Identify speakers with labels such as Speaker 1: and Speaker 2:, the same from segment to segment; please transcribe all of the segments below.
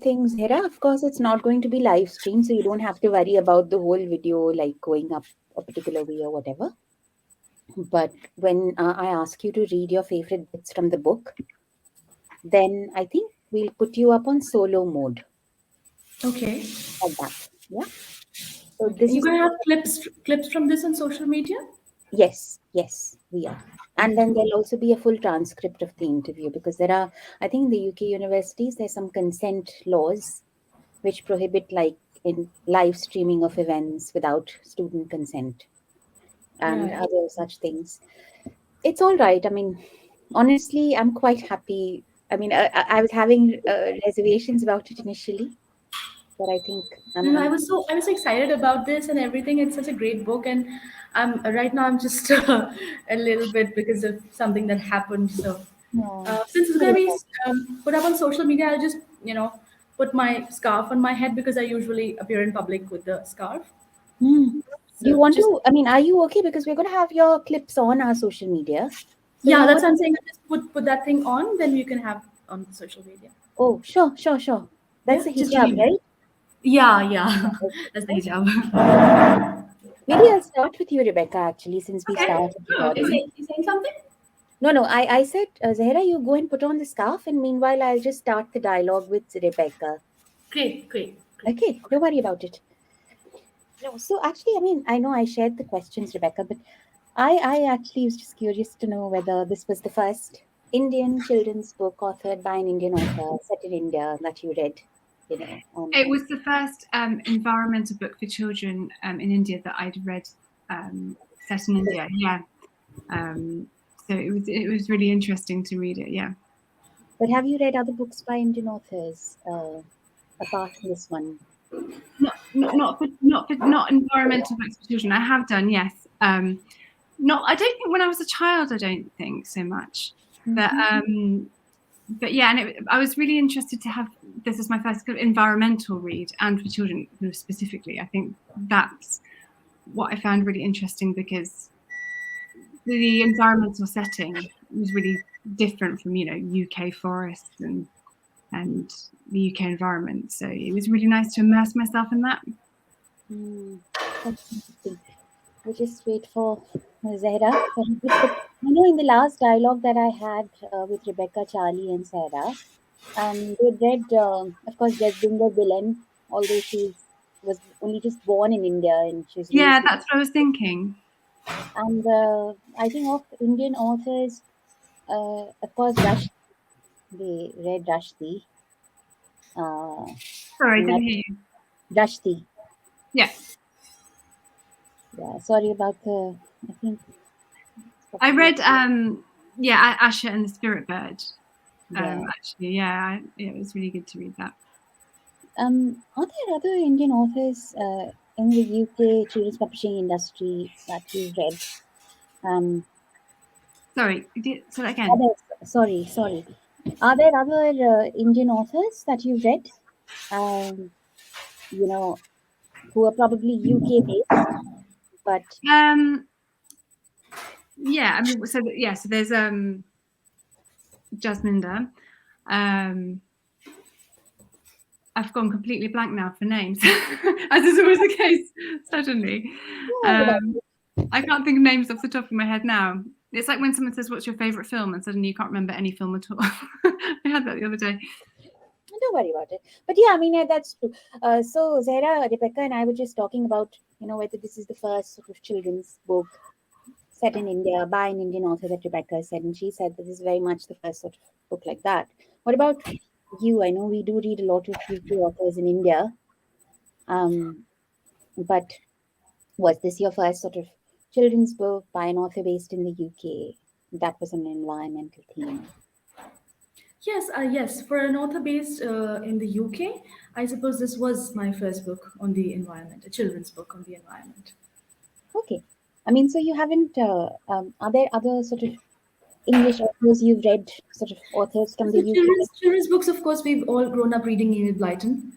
Speaker 1: thing, Zehra. Of course, it's not going to be live stream, so you don't have to worry about the whole video like going up a particular way or whatever. But when I ask you to read your favorite bits from the book, then I think we'll put you up on solo mode
Speaker 2: Okay.
Speaker 1: like that. Yeah. So
Speaker 2: Okay.
Speaker 1: this
Speaker 2: You're
Speaker 1: is
Speaker 2: gonna have clips from this on social media?
Speaker 1: yes, we are. And then there'll also be a full transcript of the interview because there are, I think in the UK universities, there's some consent laws which prohibit like in live streaming of events without student consent and
Speaker 2: Right.
Speaker 1: other such things. It's all right. I mean, honestly, I'm quite happy. I mean, I was having reservations about it initially, but I think
Speaker 2: No,
Speaker 1: I'm
Speaker 2: I was so excited about this and everything. It's such a great book, and right now I'm just a little bit because of something that happened. So
Speaker 1: no,
Speaker 2: since it's
Speaker 1: sorry
Speaker 2: gonna be
Speaker 1: about
Speaker 2: put up on social media, I'll just put my scarf on my head because I usually appear in public with the scarf.
Speaker 1: Hmm. Do you
Speaker 2: So
Speaker 1: want
Speaker 2: just
Speaker 1: to? I mean, are you okay? Because we're going to have your clips on our social media. So you
Speaker 2: yeah,
Speaker 1: know
Speaker 2: that's
Speaker 1: what?
Speaker 2: what I'm saying. I just put that thing on, then you can have on social media.
Speaker 1: Oh, sure. That's
Speaker 2: Yeah,
Speaker 1: the
Speaker 2: just
Speaker 1: hijab,
Speaker 2: leave it.
Speaker 1: right?
Speaker 2: Yeah.
Speaker 1: Okay.
Speaker 2: That's the
Speaker 1: Okay.
Speaker 2: hijab.
Speaker 1: Maybe I'll start with you, Rebecca, actually, since we
Speaker 2: Okay.
Speaker 1: started
Speaker 2: Oh,
Speaker 1: recording.
Speaker 2: you saying something?
Speaker 1: No. I said, Zahra, you go and put on the scarf, and meanwhile, I'll just start the dialogue with Rebecca.
Speaker 2: Great.
Speaker 1: Okay, don't worry about it. No, so actually, I mean, I know I shared the questions, Rebecca, but I actually was just curious to know whether this was the first Indian children's book authored by an Indian author set in India that you read, you know.
Speaker 3: It was the first environmental book for children in India that I'd read, set in India. Yeah. So it was really interesting to read it. Yeah.
Speaker 1: But have you read other books by Indian authors apart from this one?
Speaker 3: Not environmental books for children. I have done, yes. Not. I don't think when I was a child. I don't think so much. But yeah, and I was really interested to have this as my first kind of environmental read and for children specifically. I think that's what I found really interesting because the environmental setting was really different from UK forests and the UK environment. So it was really nice to immerse myself in that.
Speaker 1: That's interesting. We'll just wait for Zahra. But you know, in the last dialogue that I had with Rebecca, Charlie, and Sarah, they read, of course, Jasbinder Bilen, although she was only just born in India and she was
Speaker 3: Yeah,
Speaker 1: raised.
Speaker 3: that's what I was thinking.
Speaker 1: And I think of Indian authors, of course, Rushdie. They read Rushdie.
Speaker 3: Sorry, I
Speaker 1: And
Speaker 3: didn't hear you.
Speaker 1: Rushdie.
Speaker 3: Yeah.
Speaker 1: Yeah, sorry about the. I think.
Speaker 3: I read Asher and the Spirit Bird.
Speaker 1: Yeah.
Speaker 3: Actually, it was really good to read that.
Speaker 1: Are there other Indian authors in the UK children's publishing industry that you've read?
Speaker 3: Sorry, say that again.
Speaker 1: Sorry. Are there other Indian authors that you've read? You know, who are probably UK based, but
Speaker 3: yeah, I mean, so there's Jasminder. I've gone completely blank now for names, as is always the case. Suddenly, I can't think of names off the top of my head now. It's like when someone says, "What's your favorite film?" and suddenly you can't remember any film at all. I had that the other day.
Speaker 1: don't worry about it. But yeah, I mean, that's true. So Zahra, Rebecca, and I were just talking about, whether this is the first sort of children's book set in India by an Indian author that Rebecca said, and she said this is very much the first sort of book like that. What about you? I know we do read a lot of UK authors in India, but was this your first sort of children's book by an author based in the UK that was an environmental theme?
Speaker 2: Yes. For an author based in the UK, I suppose this was my first book on the environment, a children's book on the environment.
Speaker 1: Okay. I mean, so you haven't, are there other sort of English authors you've read, sort of authors from the
Speaker 2: So
Speaker 1: UK?
Speaker 2: children's books, of course, we've all grown up reading Enid Blyton.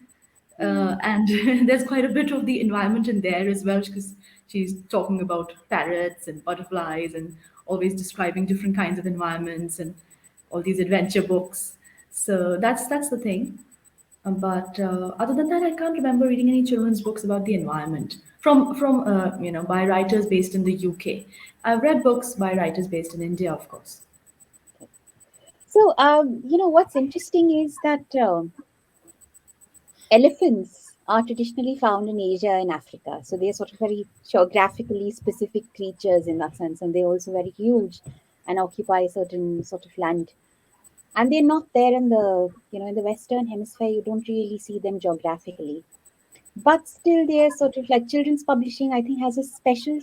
Speaker 2: And there's quite a bit of the environment in there as well because she's talking about parrots and butterflies and always describing different kinds of environments and all these adventure books. So that's the thing. But other than that, I can't remember reading any children's books about the environment from by writers based in the UK. I've read books by writers based in India, of course.
Speaker 1: So, what's interesting is that elephants are traditionally found in Asia and Africa. So they're sort of very geographically specific creatures in that sense, and they're also very huge and occupy a certain sort of land. And they're not there in the Western Hemisphere. You don't really see them geographically, but still, they're sort of like children's publishing. I think has a special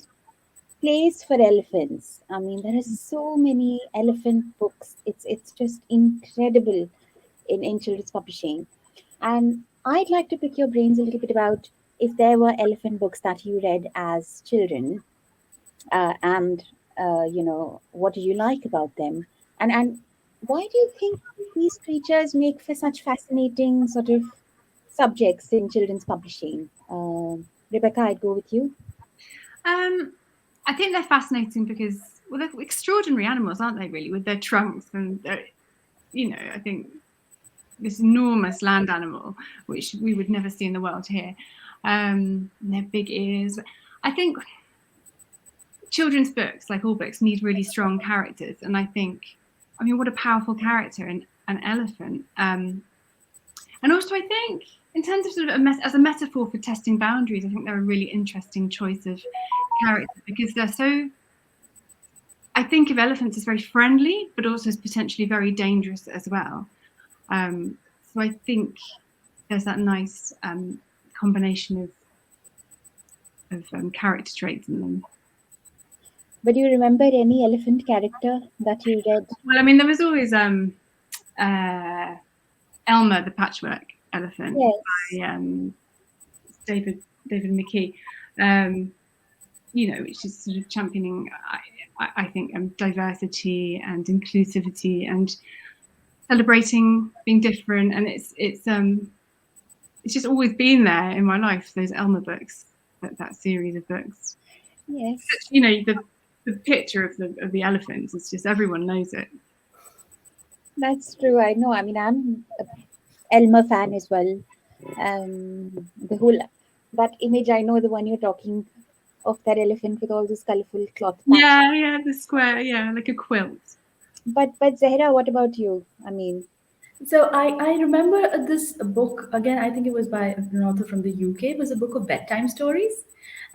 Speaker 1: place for elephants. I mean, there are so many elephant books. It's just incredible in children's publishing. And I'd like to pick your brains a little bit about if there were elephant books that you read as children, and what do you like about them, and why do you think these creatures make for such fascinating sort of subjects in children's publishing? Rebecca, I'd go with you.
Speaker 3: I think they're fascinating because, well, they're extraordinary animals, aren't they? Really, with their trunks and their, I think this enormous land animal, which we would never see in the world here, and their big ears. I think children's books, like all books, need really strong characters, and I mean, what a powerful character an elephant. And also, I think in terms of sort of as a metaphor for testing boundaries, I think they're a really interesting choice of character because they're so. I think of elephants as very friendly, but also as potentially very dangerous as well. So I think there's that nice combination of character traits in them.
Speaker 1: But do you remember any elephant character that you read?
Speaker 3: Well, I mean, there was always Elmer the Patchwork Elephant
Speaker 1: Yes.
Speaker 3: by David McKee. Which is sort of championing, I think, diversity and inclusivity and celebrating being different. And it's just always been there in my life. Those Elmer books, that series of books.
Speaker 1: Yes.
Speaker 3: The picture of the elephants. It's just everyone knows it.
Speaker 1: That's true. I know. I mean, I'm a Elmer fan as well. The whole that image, I know the one you're talking of, that elephant with all those colorful cloth patches.
Speaker 3: Yeah, the square, like a quilt.
Speaker 1: But Zahra, what about you? I mean,
Speaker 2: So I remember this book again. I think it was by an author from the UK. It was a book of bedtime stories,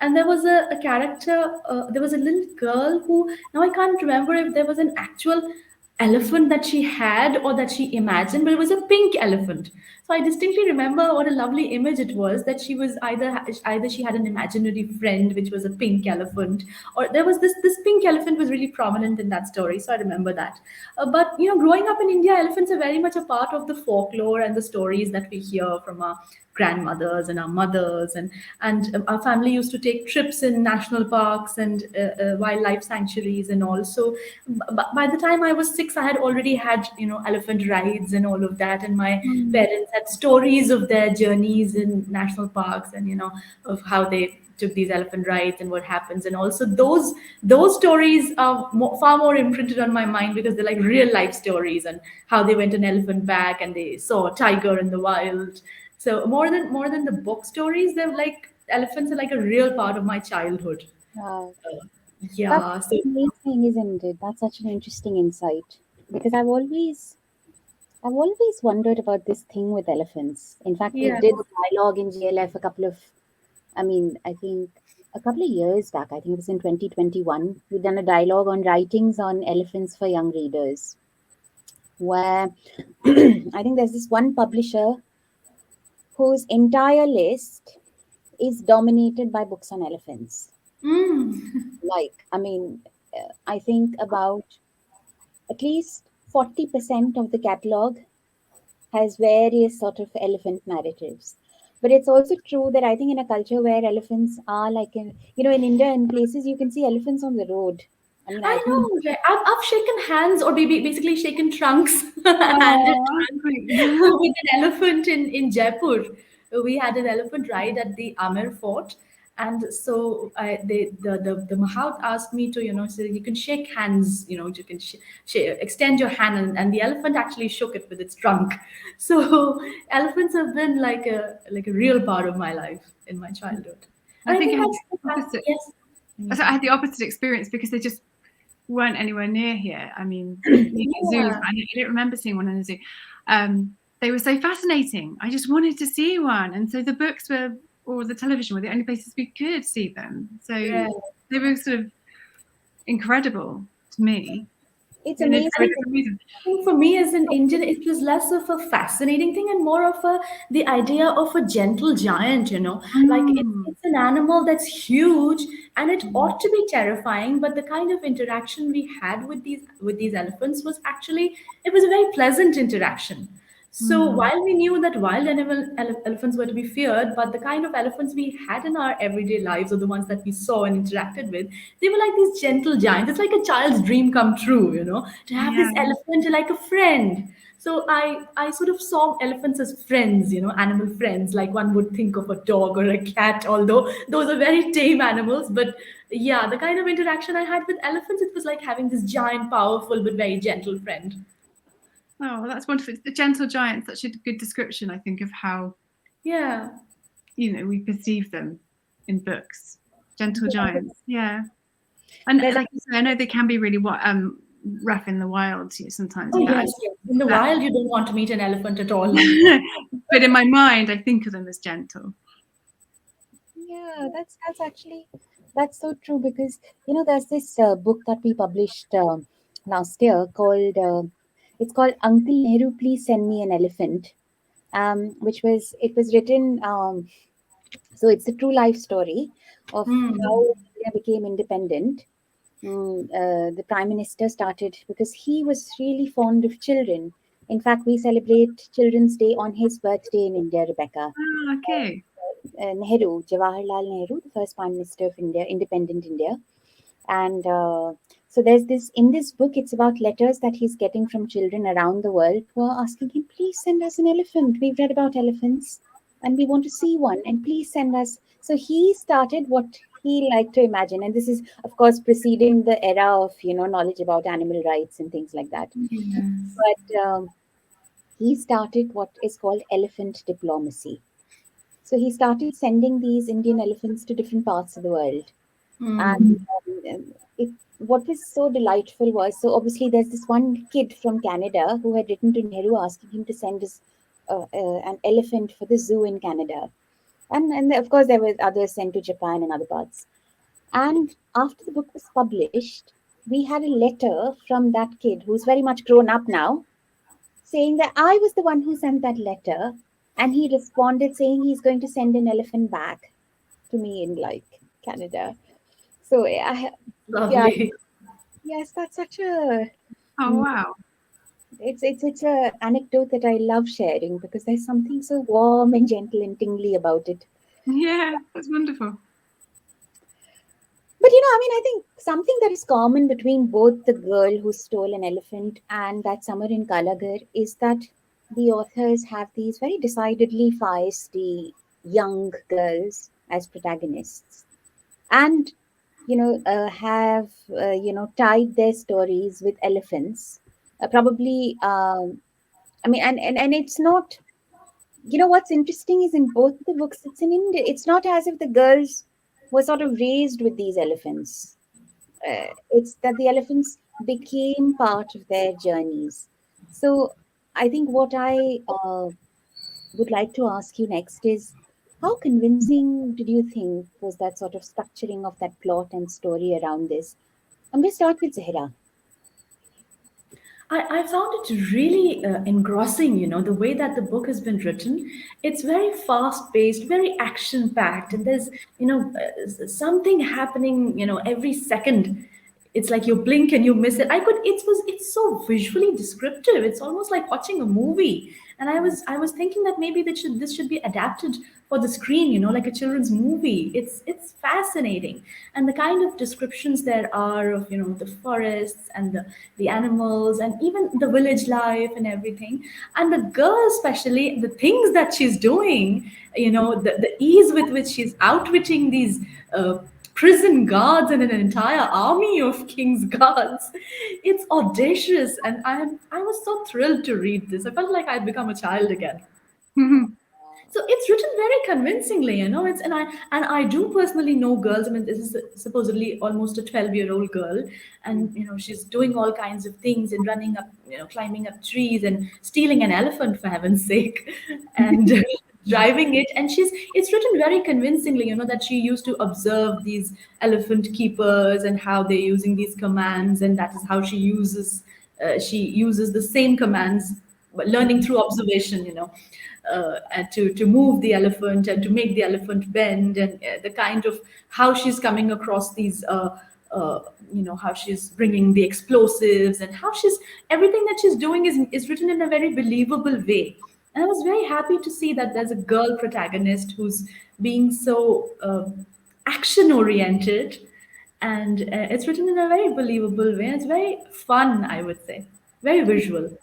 Speaker 2: and there was a character. There was a little girl who, now I can't remember if there was an actual elephant that she had or that she imagined, but it was a pink elephant. So I distinctly remember what a lovely image it was, that she was either she had an imaginary friend which was a pink elephant, or there was this pink elephant was really prominent in that story. So I remember that. But growing up in India, elephants are very much a part of the folklore and the stories that we hear from our grandmothers and our mothers, and our family used to take trips in national parks and wildlife sanctuaries, and also by the time I was 6, I had already had elephant rides and all of that, and my parents had stories of their journeys in national parks, and of how they took these elephant rides and what happens. And also those stories are far more imprinted on my mind because they're like real life stories, and how they went an elephant back and they saw a tiger in the wild. So more than the book stories, they're like elephants are like a real part of my childhood.
Speaker 1: wow,
Speaker 2: Yeah.
Speaker 1: that's
Speaker 2: So
Speaker 1: amazing, isn't it? That's such an interesting insight because I've always wondered about this thing with elephants. In fact, we
Speaker 2: yeah.
Speaker 1: did a dialogue in JLF I think a couple of years back. I think it was in 2021. We've done a dialogue on writings on elephants for young readers, where I think there's this one publisher whose entire list is dominated by books on elephants. I think about at least 40% of the catalog has various sort of elephant narratives. But it's also true that I think in a culture where elephants are like in India, in places you can see elephants on the road. I mean,
Speaker 2: I
Speaker 1: I think
Speaker 2: know, right? I've shaken hands, or basically shaken trunks, handed trunks with an elephant in Jaipur. We had an elephant ride at the Amer Fort, And so the Mahout asked me to, so you can shake hands, you can extend your hand, and the elephant actually shook it with its trunk. So elephants have been like a real part of my life in my childhood. And
Speaker 3: I
Speaker 2: I
Speaker 3: think
Speaker 2: think
Speaker 3: I had
Speaker 2: that's
Speaker 3: the opposite.
Speaker 2: yes.
Speaker 3: So I had the opposite experience because they just weren't anywhere near here. I mean, being in zoos,
Speaker 2: Yeah.
Speaker 3: I don't remember seeing one in a zoo. They were so fascinating. I just wanted to see one, and so the books were, or the television were the only places we could see them. So
Speaker 2: Right.
Speaker 3: they were sort of incredible to me.
Speaker 1: It's
Speaker 3: In a very
Speaker 1: amazing.
Speaker 3: different reason.
Speaker 2: I think for me as an Indian, it was less of a fascinating thing and more of the idea of a gentle giant, like it's an animal that's huge and it ought to be terrifying, but the kind of interaction we had with these elephants was actually, it was a very pleasant interaction. So while we knew that wild elephants were to be feared, but the kind of elephants we had in our everyday lives, or the ones that we saw and interacted with, they were like these gentle giants. It's like a child's dream come true, to have this
Speaker 3: Yeah.
Speaker 2: elephant like a friend. So I sort of saw elephants as friends, animal friends, like one would think of a dog or a cat, although those are very tame animals. But yeah, the kind of interaction I had with elephants, it was like having this giant, powerful, but very gentle friend.
Speaker 3: Oh, that's wonderful. The gentle giant, such a good description, I think, of how
Speaker 2: Yeah.
Speaker 3: we perceive them in books. Gentle giants, yeah. And
Speaker 1: There's-
Speaker 3: like you say, I know they can be really rough in the wild sometimes.
Speaker 2: Oh,
Speaker 3: but
Speaker 2: yes, yes. In the wild, you don't want to meet an elephant at all.
Speaker 3: but in my mind, I think of them as gentle.
Speaker 1: Yeah, that's actually that's so true because there's this book that we published last year called it's called Uncle Nehru, Please Send Me an Elephant, which was it was written so it's a true life story of how India became independent. The prime minister started because he was really fond of children. In fact, we celebrate Children's Day on his birthday in India, Rebecca.
Speaker 3: Ah, okay.
Speaker 1: Nehru, Jawaharlal Nehru, the first Prime Minister of India, independent India. And so there's this, in this book, it's about letters that he's getting from children around the world who are asking him, please send us an elephant. We've read about elephants and we want to see one and please send us. So he started what he liked to imagine. And this is, of course, preceding the era of, knowledge about animal rights and things like that. But he started what is called elephant diplomacy. So he started sending these Indian elephants to different parts of the world. And what was so delightful was, so obviously there's this one kid from Canada who had written to Nehru asking him to send his, an elephant for the zoo in Canada. And of course there were others sent to Japan and other parts. And after the book was published, we had a letter from that kid who's very much grown up now, saying that I was the one who sent that letter. And he responded saying he's going to send an elephant back to me in Canada. So
Speaker 2: Lovely.
Speaker 1: yes, that's such a
Speaker 3: Oh, wow.
Speaker 1: it's a anecdote that I love sharing because there's something so warm and gentle and tingly about it.
Speaker 3: Yeah, that's wonderful.
Speaker 1: But I think something that is common between both the girl who stole an elephant and that Summer in Kalagar is that the authors have these very decidedly feisty young girls as protagonists, and have tied their stories with elephants. Probably, I mean, and it's not. What's interesting is in both the books, it's in India. It's not as if the girls were sort of raised with these elephants. It's that the elephants became part of their journeys. So I think what I would like to ask you next is how convincing did you think was that sort of structuring of that plot and story around this? I'm going to start with Zahra.
Speaker 2: I found it really engrossing, the way that the book has been written. It's very fast paced, very action packed, and there's, something happening, every second. It's like you blink and you miss it. It's so visually descriptive. It's almost like watching a movie. And I was thinking that maybe this should be adapted for the screen, like a children's movie. It's fascinating, and the kind of descriptions there are of the forests and the animals and even the village life and everything, and the girl especially, the things that she's doing, the ease with which she's outwitting these prison guards and an entire army of king's guards. It's audacious, and I was so thrilled to read this. I felt like I'd become a child again. So it's written very convincingly. It's and I do personally know girls. I mean, this is supposedly almost a 12-year-old girl, and she's doing all kinds of things and running up, climbing up trees and stealing an elephant for heaven's sake, and driving it. And it's written very convincingly. That she used to observe these elephant keepers and how they're using these commands, and that is how she uses the same commands, but learning through observation. And to move the elephant and to make the elephant bend, and the kind of how she's coming across these how she's bringing the explosives, and how she's everything that she's doing is written in a very believable way. And I was very happy to see that there's a girl protagonist who's being so action oriented, and it's written in a very believable way. It's very fun, I would say, very visual.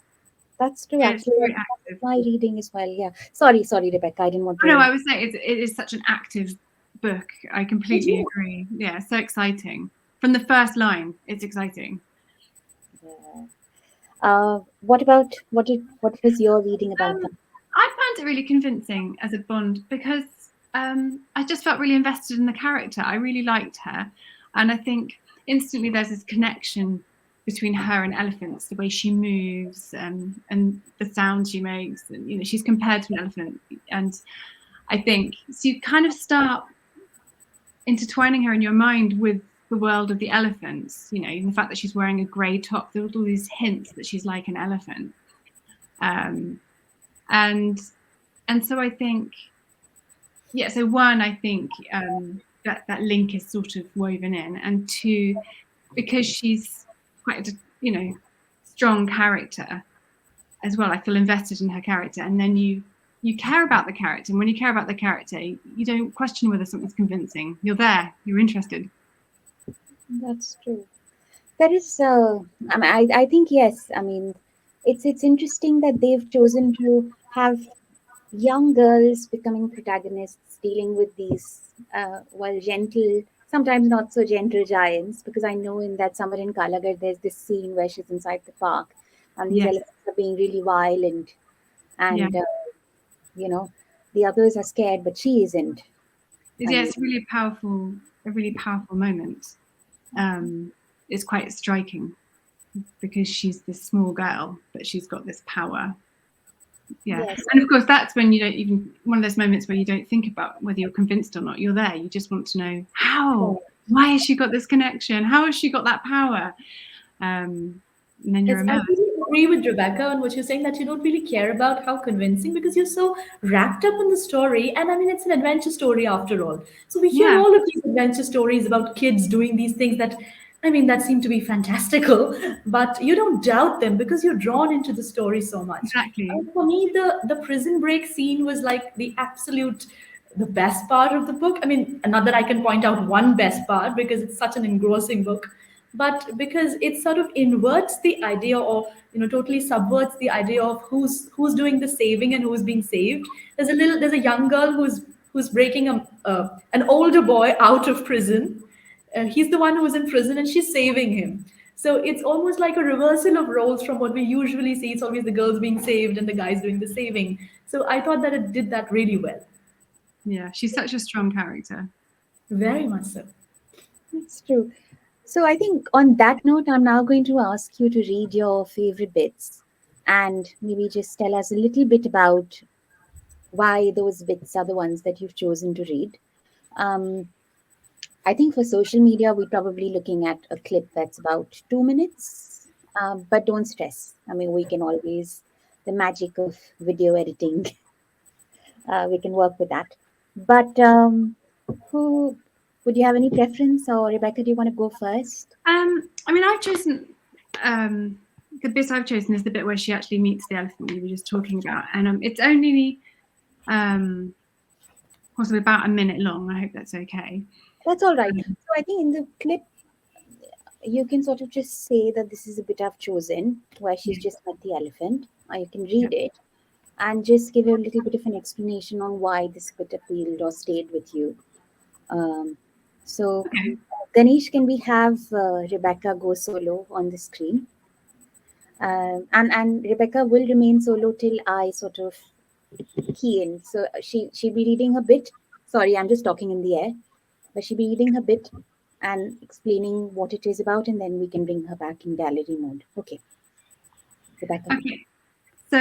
Speaker 1: That's true.
Speaker 3: Yeah, it's
Speaker 1: Actually,
Speaker 3: very
Speaker 1: that's
Speaker 3: active.
Speaker 1: my reading as well. Yeah. Sorry, Rebecca. I didn't want
Speaker 3: Oh, no,
Speaker 1: to.
Speaker 3: I was saying it is such an active book. I completely agree. Yeah, so exciting. From the first line, it's exciting.
Speaker 1: Yeah. What was your reading about that?
Speaker 3: I found it really convincing as a Bond because I just felt really invested in the character. I really liked her, and I think instantly there's this connection between her and elephants, the way she moves, and the sound she makes. And she's compared to an elephant, and I think so. You kind of start intertwining her in your mind with the world of the elephants. Even the fact that she's wearing a grey top. There were all these hints that she's like an elephant. And so I think, yeah, so one, I think that link is sort of woven in, and two, because she's quite a strong character as well, I feel invested in her character, and then you care about the character, and when you care about the character, you don't question whether something's convincing. You're there, you're interested.
Speaker 1: That's true. There is. I mean, I think yes. I mean, it's interesting that they've chosen to have young girls becoming protagonists, dealing with these gentle, sometimes not so gentle giants. Because I know in that Summer in Kalagar, there's this scene where she's inside the park, and these
Speaker 3: Yes.
Speaker 1: elephants are being really violent, and
Speaker 3: Yeah.
Speaker 1: you know the others are scared, but she isn't.
Speaker 3: Yeah, it's really a really powerful moment. It's quite striking because she's this small girl, but she's got this power. Yeah.
Speaker 1: Yes.
Speaker 3: And of course, that's when you don't even, one of those moments where you don't think about whether you're convinced or not. You're there. You just want to know how. Why has she got this connection? How has she got that power? And then you're
Speaker 2: I
Speaker 3: immersed.
Speaker 2: really agree with Rebecca on what you're saying, that you don't really care about how convincing, because you're so wrapped up in the story. And I mean, it's an adventure story after all. So we hear
Speaker 3: Yeah.
Speaker 2: all of these adventure stories about kids doing these things that, I mean, that seem to be fantastical, but you don't doubt them because you're drawn into the story so much.
Speaker 3: Exactly.
Speaker 2: And for me, the prison break scene was like the best part of the book. I mean, not that I can point out one best part because it's such an engrossing book, but because it sort of inverts the idea, or totally subverts the idea of who's doing the saving and who's being saved. There's a young girl who's breaking an older boy out of prison. He's the one who's in prison and she's saving him. So it's almost like a reversal of roles from what we usually see. It's always the girls being saved and the guys doing the saving. So I thought that it did that really well.
Speaker 3: Yeah. She's such a strong character.
Speaker 2: Very much so.
Speaker 1: That's true. So I think on that note, I'm now going to ask you to read your favorite bits and maybe just tell us a little bit about why those bits are the ones that you've chosen to read. Um, I think for social media, we're probably looking at a clip that's about 2 minutes, but don't stress. I mean, we can always, the magic of video editing, we can work with that. But who would you have any preference, or Rebecca, do you want to go first?
Speaker 3: I mean, I've chosen the bit I've chosen is the bit where she actually meets the elephant we were just talking about, and it's only possibly about a minute long. I hope that's okay.
Speaker 1: That's all right. So I think in the clip, you can sort of just say that this is a bit I've chosen where she's just met the elephant, or you can read it and just give a little bit of an explanation on why this bit appealed or stayed with you. So,
Speaker 3: Okay.
Speaker 1: Ganesh, can we have Rebecca go solo on the screen? And Rebecca will remain solo till I sort of key in. So she'll be reading a bit. Sorry, I'm just talking in the air, but she'll be reading a bit and explaining what it is about, and then we can bring her back in gallery mode. Okay, Rebecca.
Speaker 3: Okay. So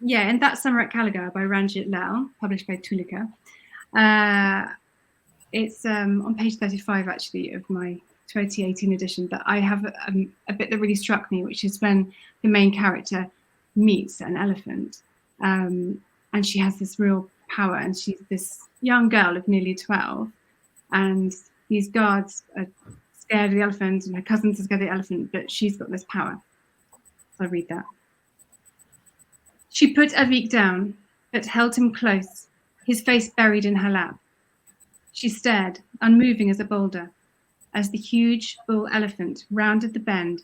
Speaker 3: yeah, in That Summer at Caligar by Ranjit Lal, published by Tulika. It's on page 35 actually of my 2018 edition, but I have a bit that really struck me, which is when the main character meets an elephant, and she has this real power, and she's this young girl of nearly 12, and these guards are scared of the elephant, and her cousins are scared of the elephant, but she's got this power. So I read that. She put Avik down, but held him close, his face buried in her lap. She stared, unmoving as a boulder, as the huge bull elephant rounded the bend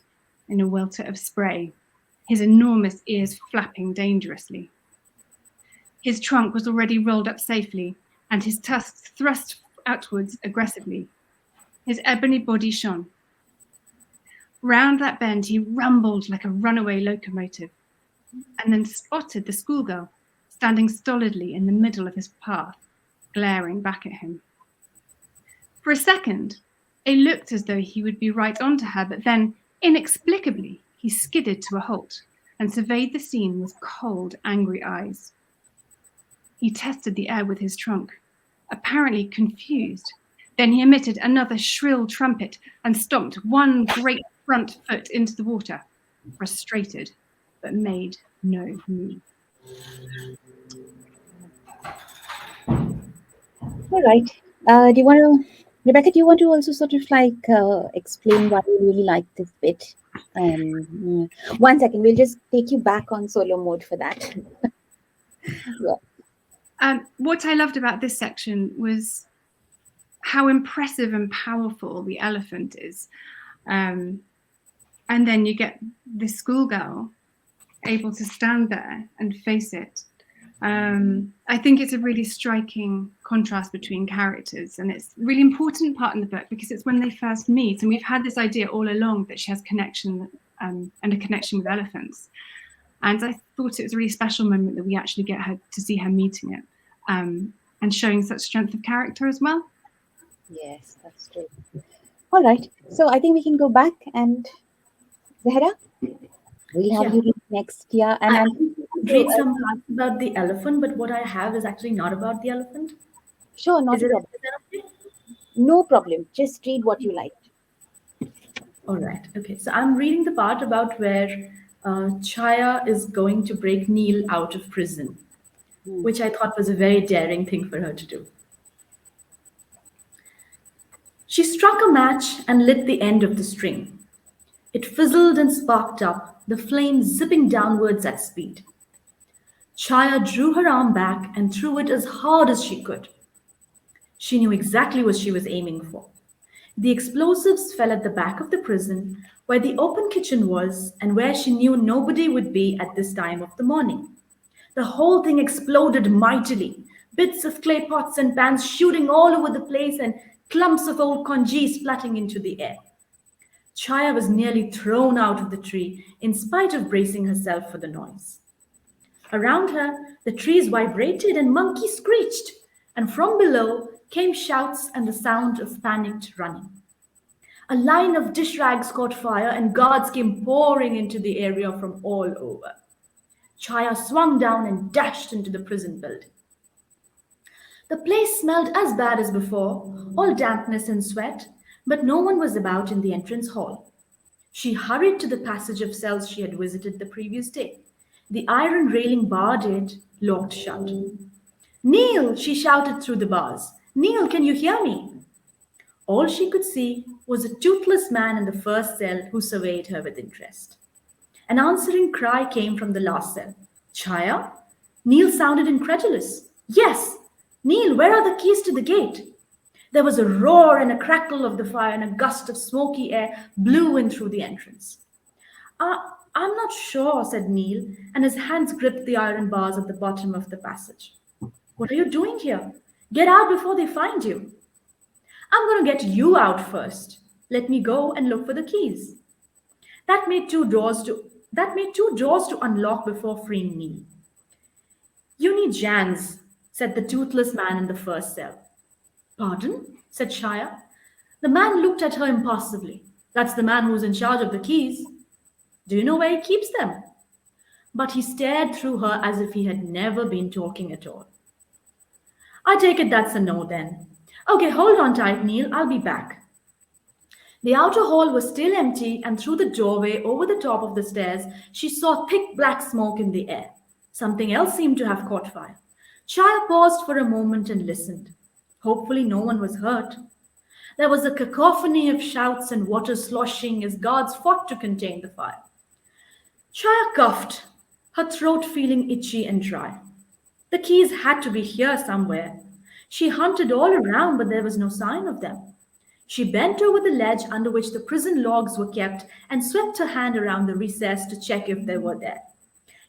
Speaker 3: in a welter of spray, his enormous ears flapping dangerously. His trunk was already rolled up safely, and his tusks thrust outwards aggressively. His ebony body shone. Round that bend he rumbled like a runaway locomotive, and then spotted the schoolgirl standing stolidly in the middle of his path, glaring back at him. For a second, it looked as though he would be right onto her, but then, inexplicably, he skidded to a halt and surveyed the scene with cold, angry eyes. He tested the air with his trunk, apparently confused. Then he emitted another shrill trumpet and stomped one great front foot into the water, frustrated, but made no move.
Speaker 1: All right. Do you want to, Rebecca? Do you want to also sort of like explain why you really like this bit? 1 second, we'll just take you back on solo mode for that. Yeah.
Speaker 3: What I loved about this section was how impressive and powerful the elephant is. And then you get this schoolgirl able to stand there and face it. I think it's a really striking contrast between characters, and it's a really important part in the book because it's when they first meet, and we've had this idea all along that she has connection and a connection with elephants. And I thought it was a really special moment that we actually get her to see her meeting it, and showing such strength of character as well.
Speaker 1: Yes, that's true. All right. So I think we can go back, and Zahra, we'll have you read next. Yeah, and I'm
Speaker 2: read some parts about the elephant, but what I have is actually not about the elephant.
Speaker 1: Sure, not a problem.
Speaker 2: Is that okay?
Speaker 1: No problem. Just read what you like.
Speaker 2: All right. Okay. So I'm reading the part about where Chaya is going to break Neil out of prison, which I thought was a very daring thing for her to do. She struck a match and lit the end of the string. It fizzled and sparked up, the flame zipping downwards at speed. Chaya drew her arm back and threw it as hard as she could. She knew exactly what she was aiming for. The explosives fell at the back of the prison, where the open kitchen was and where she knew nobody would be at this time of the morning. The whole thing exploded mightily, bits of clay pots and pans shooting all over the place and clumps of old congee splatting into the air. Chaya was nearly thrown out of the tree in spite of bracing herself for the noise. Around her, the trees vibrated and monkeys screeched, and from below came shouts and the sound of panicked running. A line of dish rags caught fire and guards came pouring into the area from all over. Chaya swung down and dashed into the prison building. The place smelled as bad as before, all dampness and sweat, but no one was about in the entrance hall. She hurried to the passage of cells she had visited the previous day. The iron railing barred it, locked shut. "Neil!" she shouted through the bars. "Neil, can you hear me?" All she could see was a toothless man in the first cell who surveyed her with interest. An answering cry came from the last cell. Chaya? Neil sounded incredulous. Yes! Neil, where are the keys to the gate? There was a roar and a crackle of the fire, and a gust of smoky air blew in through the entrance. I'm not sure, said Neil, and his hands gripped the iron bars at the bottom of the passage. What are you doing here? Get out before they find you. I'm going to get you out first. Let me go and look for the keys. That made two doors to unlock before freeing Neil. You need Jans, said the toothless man in the first cell. Pardon? Said Shaya. The man looked at her impassively. That's the man who's in charge of the keys. Do you know where he keeps them? But he stared through her as if he had never been talking at all. I take it that's a no then. Okay, hold on tight, Neil. I'll be back. The outer hall was still empty, and through the doorway over the top of the stairs, she saw thick black smoke in the air. Something else seemed to have caught fire. Chaya paused for a moment and listened. Hopefully no one was hurt. There was a cacophony of shouts and water sloshing as guards fought to contain the fire. Chaya coughed, her throat feeling itchy and dry. The keys had to be here somewhere. She hunted all around, but there was no sign of them. She bent over the ledge under which the prison logs were kept and swept her hand around the recess to check if they were there.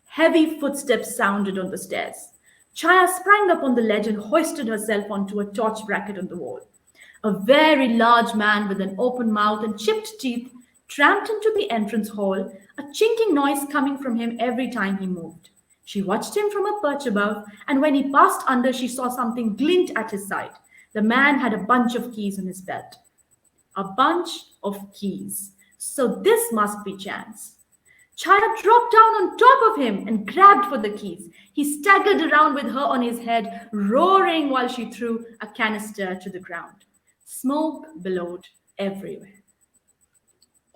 Speaker 2: Heavy footsteps sounded on the stairs. Chaya sprang up on the ledge and hoisted herself onto a torch bracket on the wall. A very large man with an open mouth and chipped teeth tramped into the entrance hall, a chinking noise coming from him every time he moved. She watched him from a perch above, and when he passed under, she saw something glint at his side. The man had a bunch of keys in his belt. A bunch of keys. So this must be Chance. Chaya dropped down on top of him and grabbed for the keys. He staggered around with her on his head, roaring while she threw a canister to the ground. Smoke billowed everywhere.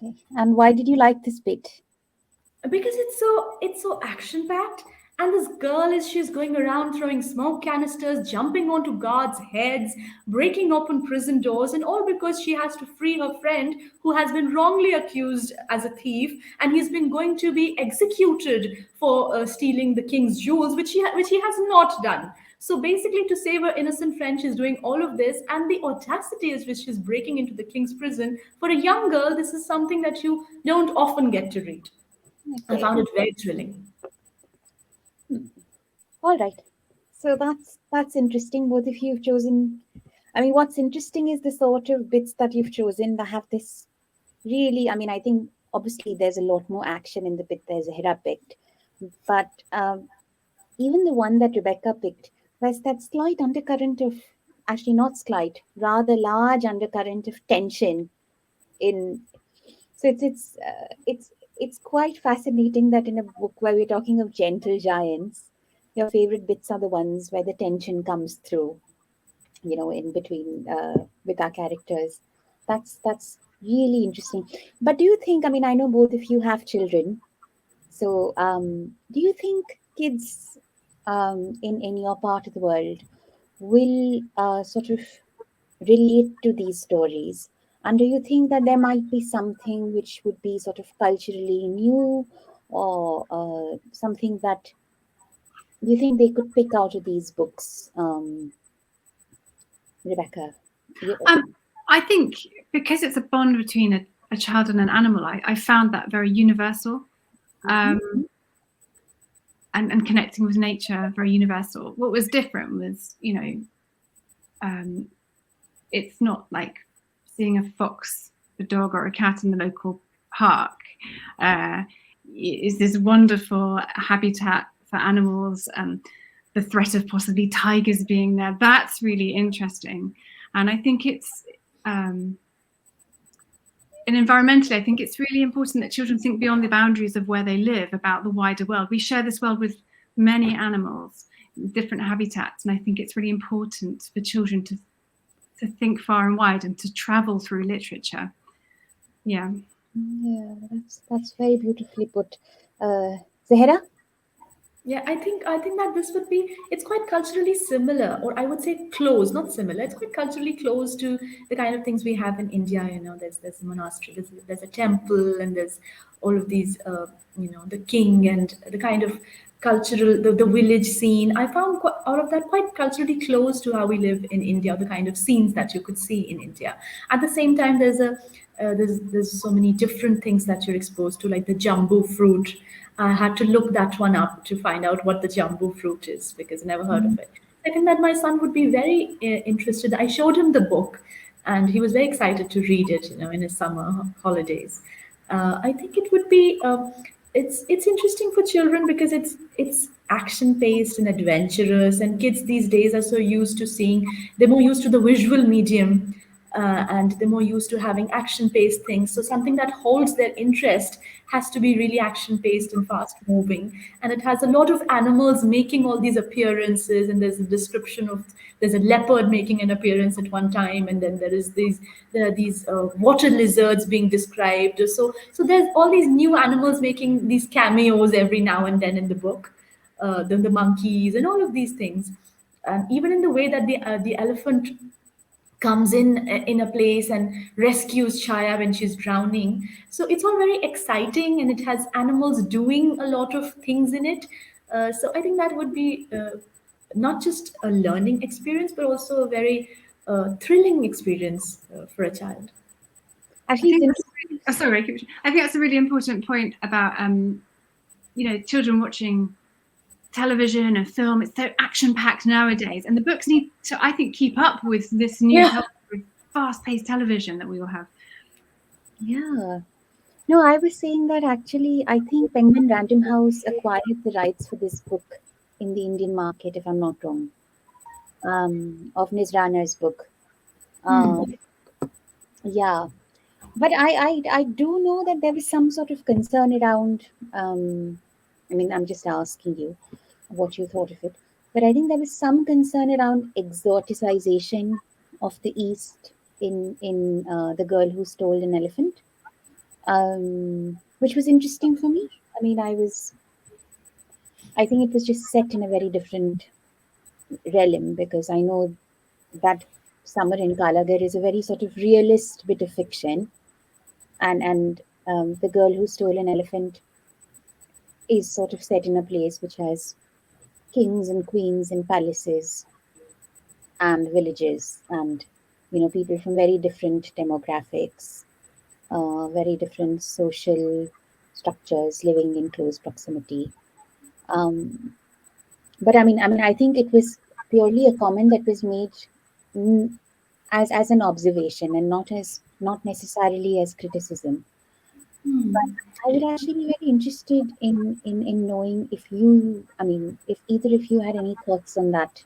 Speaker 1: Okay. And why did you like this bit?
Speaker 2: Because it's so action packed, and this girl she's going around throwing smoke canisters, jumping onto guards' heads, breaking open prison doors, and all because she has to free her friend who has been wrongly accused as a thief, and he's been going to be executed for stealing the king's jewels, which he has not done. So basically, to save her innocent friend, she's doing all of this, and the audacity is which she's breaking into the king's prison. For a young girl, this is something that you don't often get to read. I found it very thrilling.
Speaker 1: All right. So that's interesting. Both of you have chosen. I mean, what's interesting is the sort of bits that you've chosen that have this really. I mean, I think obviously there's a lot more action in the bit there's Zahira picked, but even the one that Rebecca picked, there's that slight undercurrent of, actually not slight, rather large undercurrent of tension in. So it's quite fascinating that in a book where we're talking of gentle giants, your favorite bits are the ones where the tension comes through, in between with our characters. That's really interesting. But do you think, I mean, I know both of you have children, so do you think kids in your part of the world will sort of relate to these stories? And do you think that there might be something which would be sort of culturally new, or something that you think they could pick out of these books? Rebecca?
Speaker 3: I think because it's a bond between a child and an animal, I found that very universal. And connecting with nature, very universal. What was different was, it's not like seeing a fox, a dog, or a cat in the local park. Is this wonderful habitat for animals, the threat of possibly tigers being there. That's really interesting. And I think it's, and environmentally, I think it's really important that children think beyond the boundaries of where they live about the wider world. We share this world with many animals, different habitats, and I think it's really important for children to think far and wide and to travel through literature.
Speaker 1: Yeah, that's very beautifully put. Zahira?
Speaker 2: Yeah, I think that this would be, it's quite culturally similar, or I would say close, not similar. It's quite culturally close to the kind of things we have in India. There's a monastery, there's a temple, and there's all of these, the king and the kind of cultural, the village scene. I found all of that quite culturally close to how we live in India, the kind of scenes that you could see in India. At the same time, there's so many different things that you're exposed to, like the jambu fruit. I had to look that one up to find out what the jambu fruit is because I never heard of it. I think that my son would be very interested. I showed him the book, and he was very excited to read it. In his summer holidays. I think it would be. It's interesting for children because it's action paced and adventurous, and kids these days are so used to seeing. They're more used to the visual medium, and they're more used to having action paced things. So something that holds their interest has to be really action paced and fast moving. And it has a lot of animals making all these appearances. And there's a description of, there's a leopard making an appearance at one time. And then there are these water lizards being described. So there's all these new animals making these cameos every now and then in the book. Then the monkeys and all of these things. And even in the way that the elephant comes in a place and rescues Chaya when she's drowning. So it's all very exciting, and it has animals doing a lot of things in it. So I think that would be not just a learning experience, but also a very thrilling experience for a child.
Speaker 3: I
Speaker 1: Actually, it's
Speaker 3: think
Speaker 1: interesting.
Speaker 3: that's really, oh, sorry, I think that's a really important point about children watching television and film. It's so action packed nowadays, and the books need to, I think, keep up with this new fast paced television that we all have.
Speaker 1: Yeah. No, I was saying that actually, I think Penguin Random House acquired the rights for this book in the Indian market, if I'm not wrong, of Ms. Rana's book. Um, yeah, but I do know that there was some sort of concern around. I mean, I'm just asking you what you thought of it, but I think there was some concern around exoticization of the East in The Girl Who Stole an Elephant, which was interesting for me. I mean, I think it was just set in a very different realm because I know that Summer in Kalagar is a very sort of realist bit of fiction, and The Girl Who Stole an Elephant is sort of set in a place which has kings and queens and palaces and villages and people from very different demographics, very different social structures living in close proximity. Um, but I think it was purely a comment that was made mm, as an observation and not necessarily as criticism. But I would actually be very interested in knowing if if either of you had any thoughts on that,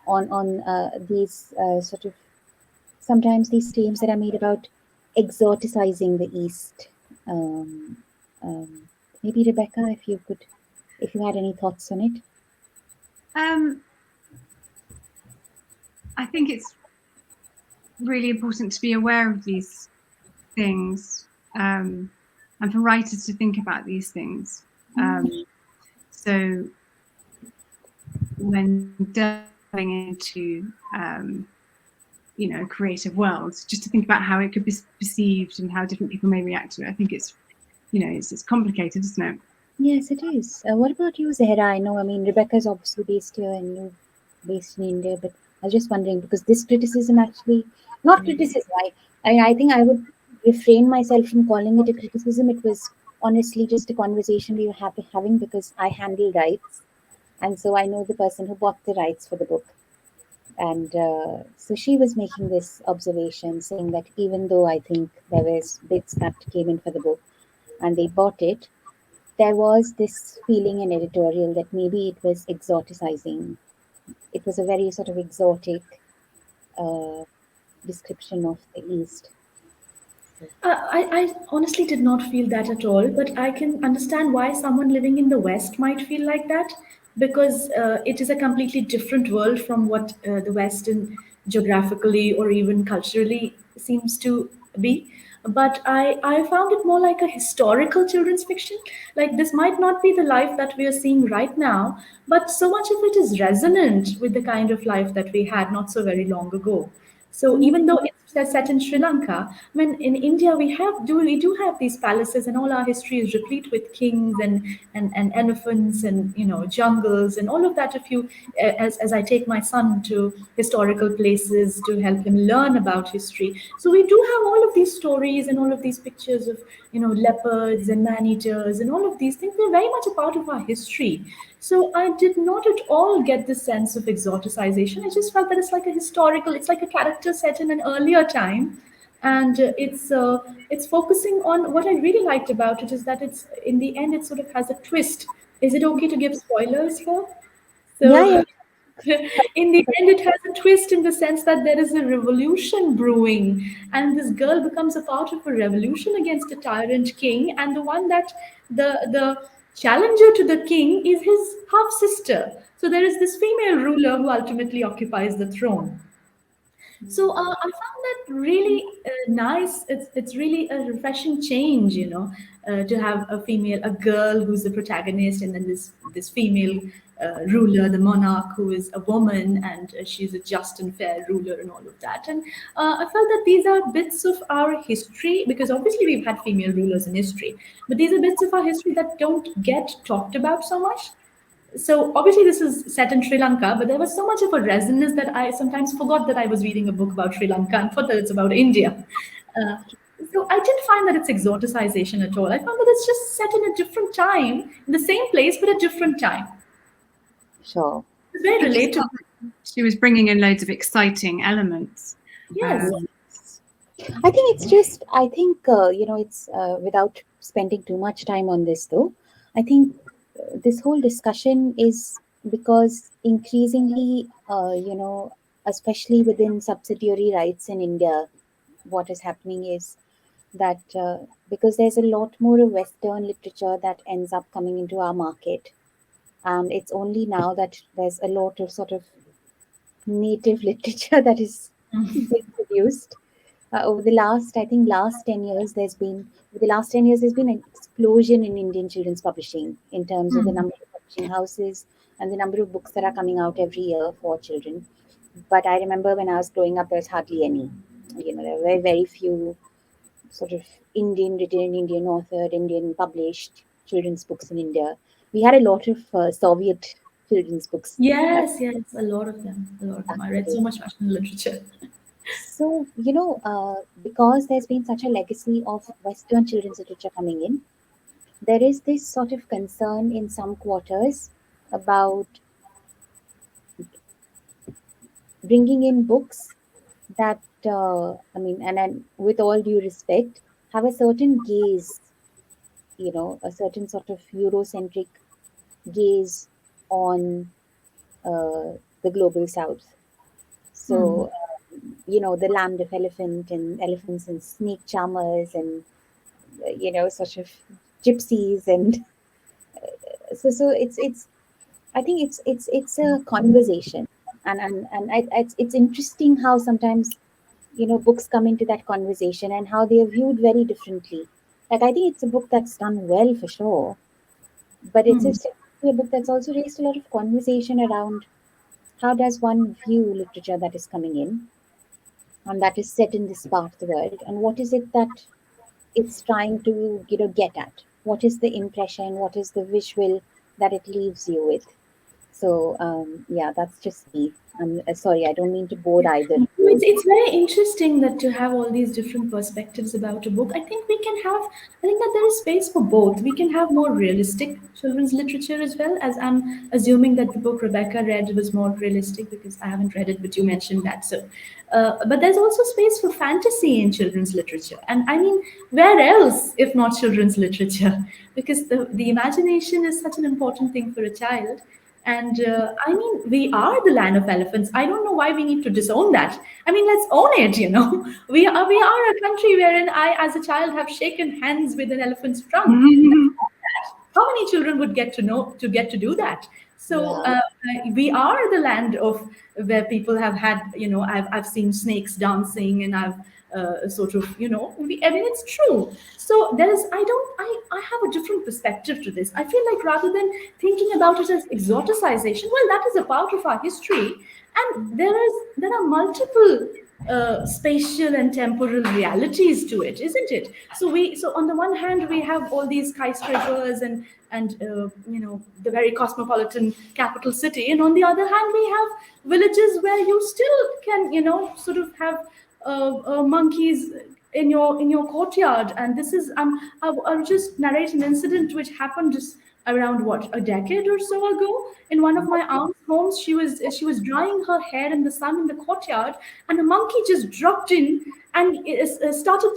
Speaker 1: on these sort of sometimes these claims that are made about exoticizing the East. Um, um, Maybe Rebecca, if you had any thoughts on it.
Speaker 3: I think it's really important to be aware of these things, and for writers to think about these things. So when delving into a creative world, just to think about how it could be perceived and how different people may react to it. I think it's it's complicated, isn't it?
Speaker 1: Yes, it is. What about you, Zahra? I know, Rebecca's obviously based here and you're based in India, but I was just wondering because this criticism actually, not criticism, I think I would refrain myself from calling it a criticism. It was honestly just a conversation we were having because I handle rights. And so I know the person who bought the rights for the book. And so she was making this observation saying that even though I think there was bits that came in for the book and they bought it, there was this feeling in editorial that maybe it was exoticizing. It was a very sort of exotic uh, description of the East.
Speaker 2: I honestly did not feel that at all, but I can understand why someone living in the West might feel like that because it is a completely different world from what the Western geographically or even culturally seems to be. but I found it more like a historical children's fiction. Like, this might not be the life that we are seeing right now, but so much of it is resonant with the kind of life that we had not so very long ago. So even though it's set in Sri Lanka, when in India we do have these palaces, and all our history is replete with kings and elephants and jungles and all of that. If you as I take my son to historical places to help him learn about history, so we do have all of these stories and all of these pictures of leopards and man-eaters and all of these things. They're very much a part of our history. So I did not at all get this sense of exoticization. I just felt that it's like a character set in an earlier time, and it's focusing on what I really liked about it is that it's in the end it sort of has a twist. Is it okay to give spoilers here?
Speaker 1: Yeah,
Speaker 2: So
Speaker 1: yeah.
Speaker 2: in the end, it has a twist in the sense that there is a revolution brewing, and this girl becomes a part of a revolution against a tyrant king, and the one that the challenger to the king is his half sister. So there is this female ruler who ultimately occupies the throne. So I found that really nice. It's really a refreshing change, to have a girl who's the protagonist, and then this female ruler, the monarch, who is a woman, and she's a just and fair ruler, and all of that. And I felt that these are bits of our history, because obviously we've had female rulers in history, but these are bits of our history that don't get talked about so much. So obviously this is set in Sri Lanka, but there was so much of a resonance that I sometimes forgot that I was reading a book about Sri Lanka and thought that it's about India. Uh, so I didn't find that it's exoticization at all. I found that it's just set in a different time, in the same place, but a different time.
Speaker 1: Sure.
Speaker 2: It's very
Speaker 3: I just
Speaker 2: relatable.
Speaker 3: felt that she was bringing in loads of exciting elements.
Speaker 2: Yes.
Speaker 1: I think it's just, I think, it's without spending too much time on this though, I think this whole discussion is because increasingly, especially within subsidiary rights in India, what is happening is that because there's a lot more of Western literature that ends up coming into our market, and it's only now that there's a lot of sort of native literature that is being produced over the last, I think, last 10 years, over the last 10 years, there's been an explosion in Indian children's publishing in terms of the number of publishing houses and the number of books that are coming out every year for children. But I remember when I was growing up, there was hardly any. There were very, very few sort of Indian written, Indian authored, Indian published children's books in India. We had a lot of Soviet children's books.
Speaker 2: Yes, a lot of them. A lot of them. I read so much Russian literature.
Speaker 1: So, because there's been such a legacy of Western children's literature coming in, there is this sort of concern in some quarters about bringing in books that, and with all due respect, have a certain gaze, a certain sort of Eurocentric gaze on the global South. So, the land of elephant and elephants and snake charmers and sort of gypsies and so it's I think it's a conversation, and it's interesting how sometimes books come into that conversation and how they are viewed very differently. Like, I think it's a book that's done well for sure, but it's a book that's also raised a lot of conversation around how does one view literature that is coming in and that is set in this part of the world, and what is it that it's trying to get at, what is the impression, what is the visual that it leaves you with. So yeah, that's just me. I'm sorry, I don't mean to bore either.
Speaker 2: It's very interesting that to have all these different perspectives about a book. I think that there is space for both. We can have more realistic children's literature as well, as I'm assuming that the book Rebecca read was more realistic, because I haven't read it, but you mentioned that. So, but there's also space for fantasy in children's literature. And I mean, where else if not children's literature? Because the imagination is such an important thing for a child. And I mean, we are the land of elephants. I don't know why we need to disown that. I mean, let's own it. We are a country wherein I, as a child, have shaken hands with an elephant's trunk. How many children would get to do that? So
Speaker 1: Yeah.
Speaker 2: we are the land of where people have had, I've seen snakes dancing, and I've sort of, I mean, it's true. So I have a different perspective to this. I feel like rather than thinking about it as exoticization, well, that is a part of our history, and there are multiple spatial and temporal realities to it, isn't it? So on the one hand we have all these skyscrapers and the very cosmopolitan capital city, and on the other hand we have villages where you still can sort of have monkeys in your courtyard. And this is I'll just narrate an incident which happened just around what, a decade or so ago, in one of my aunt's homes. She was drying her hair in the sun in the courtyard, and a monkey just dropped in and started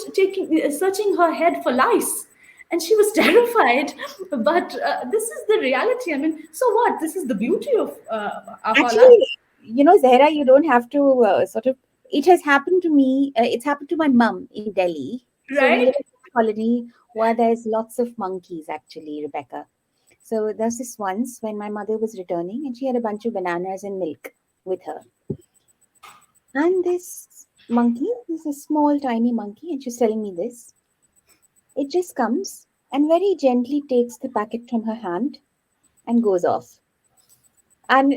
Speaker 2: searching her head for lice, and she was terrified. But this is the reality. I mean, so what? This is the beauty of our life,
Speaker 1: Actually, Zehra, you don't have to sort of. It has happened to me. It's happened to my mum in Delhi. So we live
Speaker 2: right?
Speaker 1: in a colony where there's lots of monkeys, actually, Rebecca. So there's this once when my mother was returning and she had a bunch of bananas and milk with her. And this monkey is a small, tiny monkey, and she's telling me this. It just comes and very gently takes the packet from her hand and goes off. And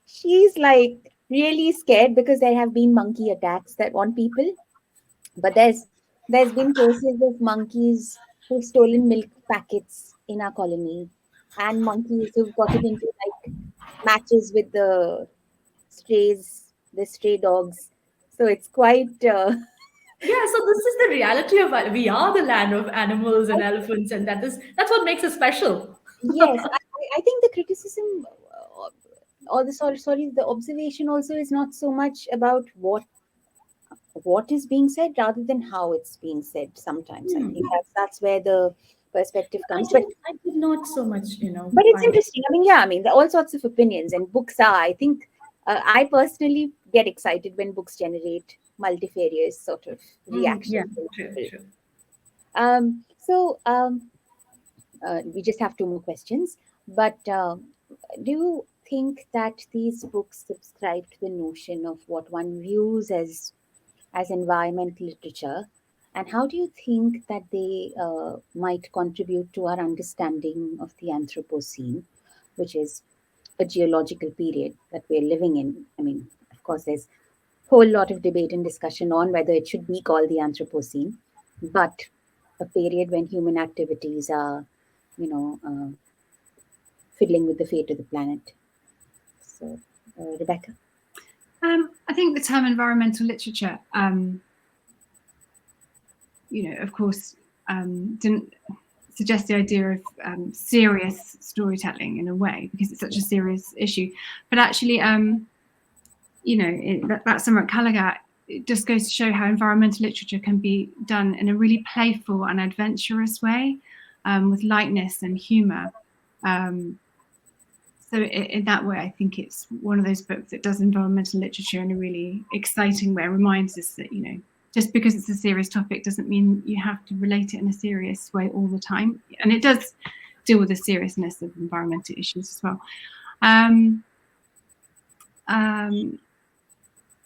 Speaker 1: she's like really scared because there have been monkey attacks that on people. But there's been cases of monkeys who've stolen milk packets in our colony, and monkeys who've gotten into like matches with the stray dogs. So it's quite.
Speaker 2: Yeah, so this is the reality of we are the land of animals and elephants, and that's what makes us special.
Speaker 1: Yes, I think the criticism, or the observation also is not so much about what is being said rather than how it's being said. Sometimes I think that's where the perspective comes.
Speaker 2: I did not so much,
Speaker 1: But it's
Speaker 2: find it.
Speaker 1: interesting. I mean, yeah, I mean, there are all sorts of opinions, and books are. I think I personally get excited when books generate multifarious sort of
Speaker 2: Yeah,
Speaker 1: reactions in
Speaker 2: true,
Speaker 1: people.
Speaker 2: true.
Speaker 1: So we just have two more questions. But do you think that these books subscribe to the notion of what one views as environmental literature? And how do you think that they might contribute to our understanding of the Anthropocene, which is a geological period that we're living in? I mean, of course, there's a whole lot of debate and discussion on whether it should be called the Anthropocene, but a period when human activities are, you know, fiddling with the fate of the planet. So, Rebecca.
Speaker 3: I think the term environmental literature, of course, didn't suggest the idea of serious storytelling in a way, because it's such a serious issue. But actually, that Summer at Callaghan, it just goes to show how environmental literature can be done in a really playful and adventurous way, with lightness and humour. So in that way, I think it's one of those books that does environmental literature in a really exciting way. It reminds us that, just because it's a serious topic doesn't mean you have to relate it in a serious way all the time. And it does deal with the seriousness of environmental issues as well.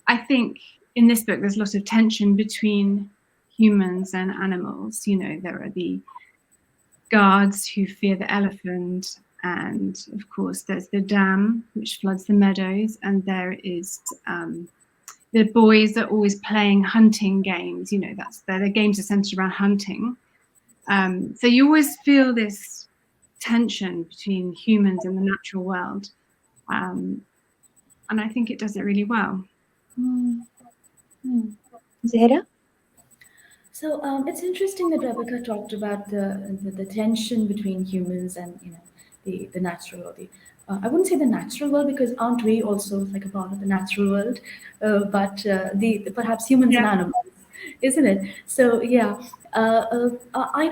Speaker 3: I think in this book, there's a lot of tension between humans and animals. There are the guards who fear the elephant, and of course there's the dam which floods the meadows, and there is the boys are always playing hunting games. Their games are centered around hunting. So you always feel this tension between humans and the natural world, and I think it does it really well.
Speaker 1: Zehra?
Speaker 2: So it's interesting that Rebecca talked about the tension between humans and the natural, or the I wouldn't say the natural world, because aren't we also like a part of the natural world? But the perhaps humans and animals, isn't it? So yeah, I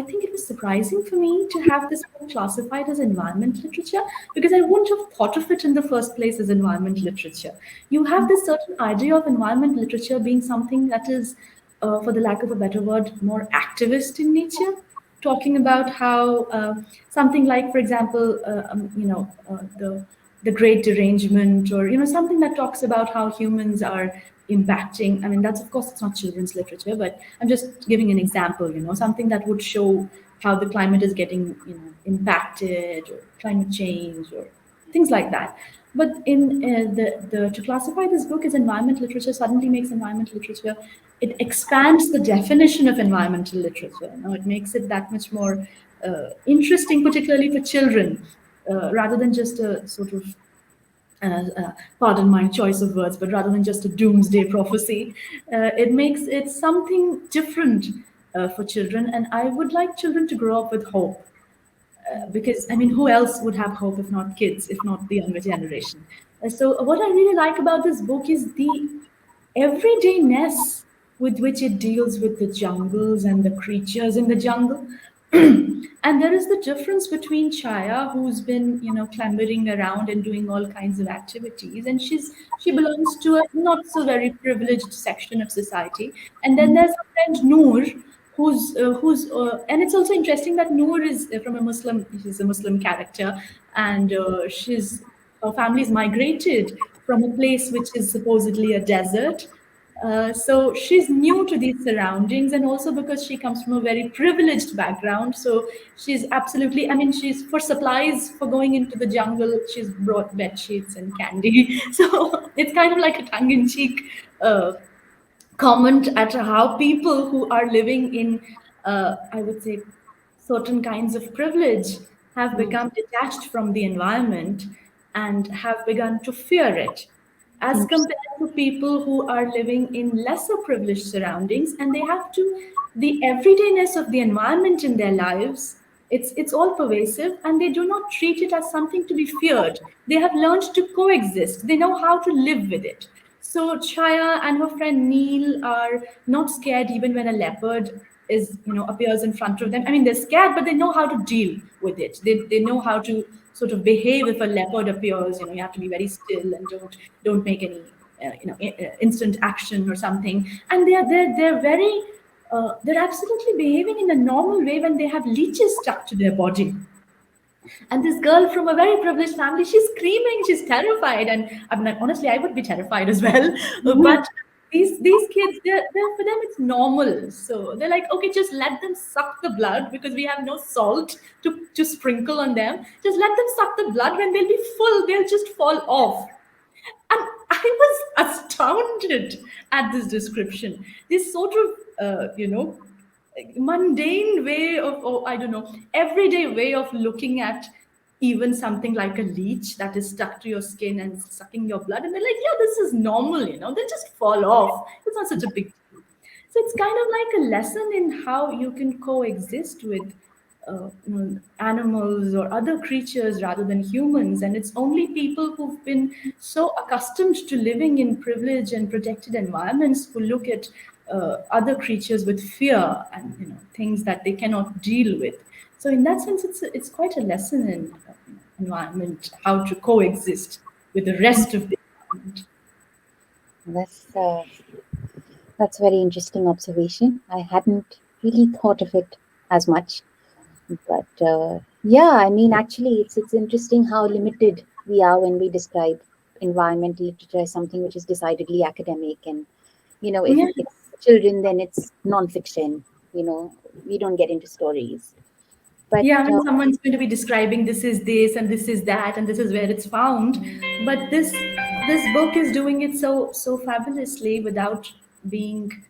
Speaker 2: think it was surprising for me to have this book classified as environment literature, because I wouldn't have thought of it in the first place as environment literature. You have this certain idea of environment literature being something that is, for the lack of a better word, more activist in nature. talking about how something like, for example, the Great Derangement, or something that talks about how humans are impacting. I mean, that's, of course, it's not children's literature, but I'm just giving an example. Something that would show how the climate is getting impacted, or climate change, or things like that. But to classify this book as environmental literature suddenly makes environmental literature, it expands the definition of environmental literature. Now it makes it that much more interesting, particularly for children, rather than just a sort of pardon my choice of words, but rather than just a doomsday prophecy, it makes it something different for children. And I would like children to grow up with hope, because I mean, who else would have hope if not kids, if not the younger generation? So what I really like about this book is the everydayness with which it deals with the jungles and the creatures in the jungle. And there is the difference between Chaya, who's been, clambering around and doing all kinds of activities, and she belongs to a not so very privileged section of society. And then there's a friend Noor, and it's also interesting that Noor is from a Muslim. She's a Muslim character, and her family's migrated from a place which is supposedly a desert. So she's new to these surroundings, and also because she comes from a very privileged background. So she's absolutely, I mean, she's for supplies for going into the jungle, she's brought bed sheets and candy. So it's kind of like a tongue in cheek comment at how people who are living in, I would say, certain kinds of privilege have become detached from the environment and have begun to fear it, as compared to people who are living in lesser privileged surroundings, and they have to, the everydayness of the environment in their lives, it's all pervasive, and they do not treat it as something to be feared. They have learned to coexist. They know how to live with it. So Chaya and her friend Neil are not scared even when a leopard appears in front of them. I mean, they're scared, but they know how to deal with it. They know how to sort of behave if a leopard appears. You have to be very still and don't make any instant action or something. And they're very they're absolutely behaving in a normal way when they have leeches stuck to their body. And this girl from a very privileged family, she's screaming, she's terrified. And I'm like, honestly, I would be terrified as well. But these kids, they're for them, it's normal. So they're like, okay, just let them suck the blood, because we have no salt to sprinkle on them. Just let them suck the blood. When they'll be full, they'll just fall off. And I was astounded at this description. This sort of, mundane way of, or I don't know, everyday way of looking at even something like a leech that is stuck to your skin and sucking your blood. And they're like, yeah, this is normal, they just fall off. It's not such a big deal. So it's kind of like a lesson in how you can coexist with animals or other creatures rather than humans. And it's only people who've been so accustomed to living in privileged and protected environments who look at other creatures with fear and things that they cannot deal with. So in that sense, it's quite a lesson in environment, how to coexist with the rest of the environment.
Speaker 1: That's a very interesting observation. I hadn't really thought of it as much. But yeah, I mean, actually, it's interesting how limited we are when we describe environmental literature as something which is decidedly academic. And, if it's children, then it's nonfiction. We don't get into stories. But
Speaker 2: yeah, when someone's going to be describing this is this and this is that and this is where it's found, but this book is doing it so fabulously without being,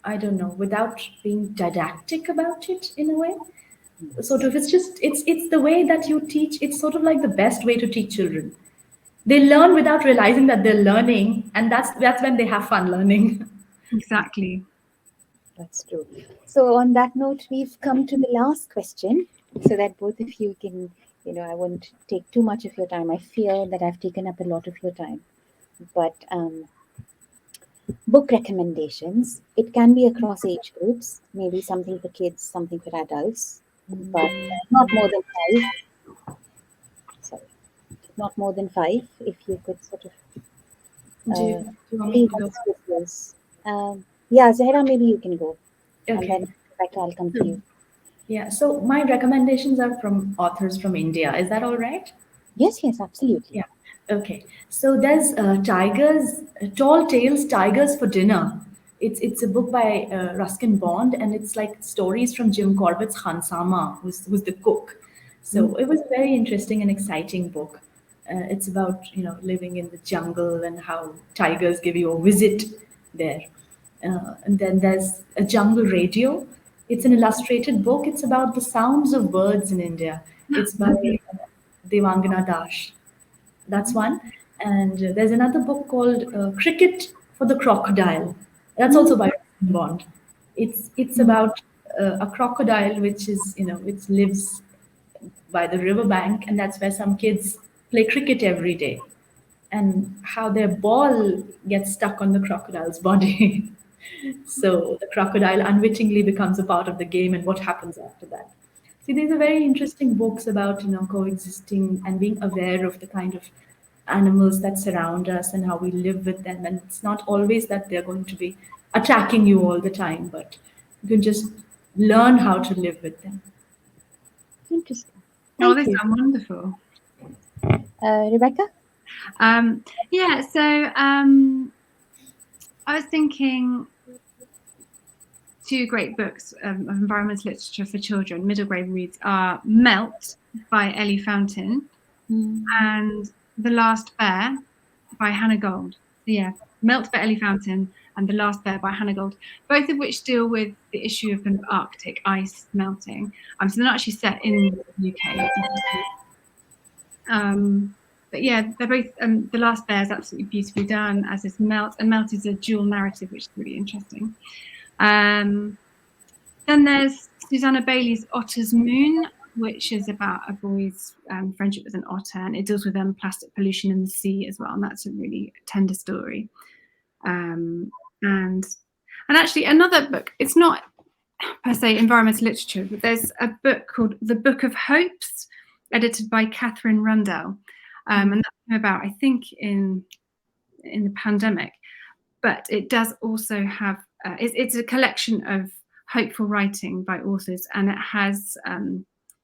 Speaker 2: I don't know, without being didactic about it in a way. Sort of, it's the way that you teach. It's sort of like the best way to teach children. They learn without realizing that they're learning, and that's when they have fun learning.
Speaker 3: Exactly.
Speaker 1: That's true. So on that note, we've come to the last question, so that both of you can, I won't take too much of your time. I fear that I've taken up a lot of your time. But book recommendations, it can be across age groups, maybe something for kids, something for adults, but not more than 5. Sorry, not more than 5. If you could sort of
Speaker 2: Do you want me to go?
Speaker 1: yeah, Zahra, maybe you can go.
Speaker 2: Okay.
Speaker 1: And then Rebecca, I'll come to you.
Speaker 2: Yeah, so my recommendations are from authors from India. Is that all right?
Speaker 1: Yes, yes, absolutely.
Speaker 2: Yeah. Okay. So there's Tigers, Tall Tales, Tigers for Dinner. It's a book by Ruskin Bond, and it's like stories from Jim Corbett's Khansama, who's the cook.
Speaker 1: Mm.
Speaker 2: So it was a very interesting and exciting book. It's about living in the jungle and how tigers give you a visit there. And then there's a Jungle Radio. It's an illustrated book. It's about the sounds of birds in India. It's by Devangana Dash. That's one. And there's another book called Cricket for the Crocodile. That's also by Robin Bond. It's about a crocodile which is which lives by the riverbank, and that's where some kids play cricket every day, and how their ball gets stuck on the crocodile's body. So the crocodile unwittingly becomes a part of the game, and what happens after that. See, these are very interesting books about coexisting and being aware of the kind of animals that surround us and how we live with them. And it's not always that they're going to be attacking you all the time, but you can just learn how to live with them.
Speaker 1: Interesting.
Speaker 3: Oh,
Speaker 1: Thank
Speaker 3: they
Speaker 1: you.
Speaker 3: sound wonderful.
Speaker 1: Rebecca?
Speaker 3: Yeah, so I was thinking two great books of environmental literature for children, middle grade reads, are Melt by Ellie Fountain and The Last Bear by Hannah Gold. Yeah, Melt by Ellie Fountain and The Last Bear by Hannah Gold, both of which deal with the issue of kind of Arctic ice melting. So they're not actually set in the UK. But yeah, they're both. The Last Bear is absolutely beautifully done, as is Melt, and Melt is a dual narrative, which is really interesting. Then there's Susanna Bailey's Otter's Moon, which is about a boy's friendship with an otter, and it deals with plastic pollution in the sea as well, and that's a really tender story. And actually another book, it's not per se environmental literature, but there's a book called The Book of Hopes, edited by Catherine Rundell, and that came about, I think, in the pandemic. But it does also have it's a collection of hopeful writing by authors, and it has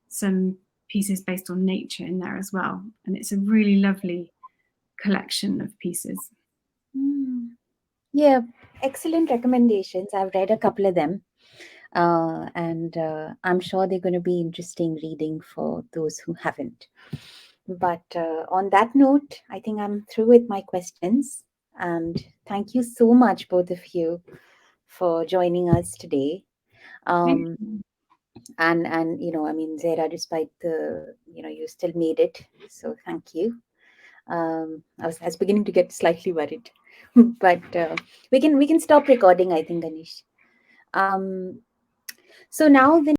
Speaker 3: some pieces based on nature in there as well, and it's a really lovely collection of pieces.
Speaker 1: Yeah, excellent recommendations. I've read a couple of them, and I'm sure they're going to be interesting reading for those who haven't. But on that note, I think I'm through with my questions. And thank you so much, both of you, for joining us today. And I mean, Zehra, despite the you still made it, so thank you. I was beginning to get slightly worried, but we can stop recording, I think, Anish. So now the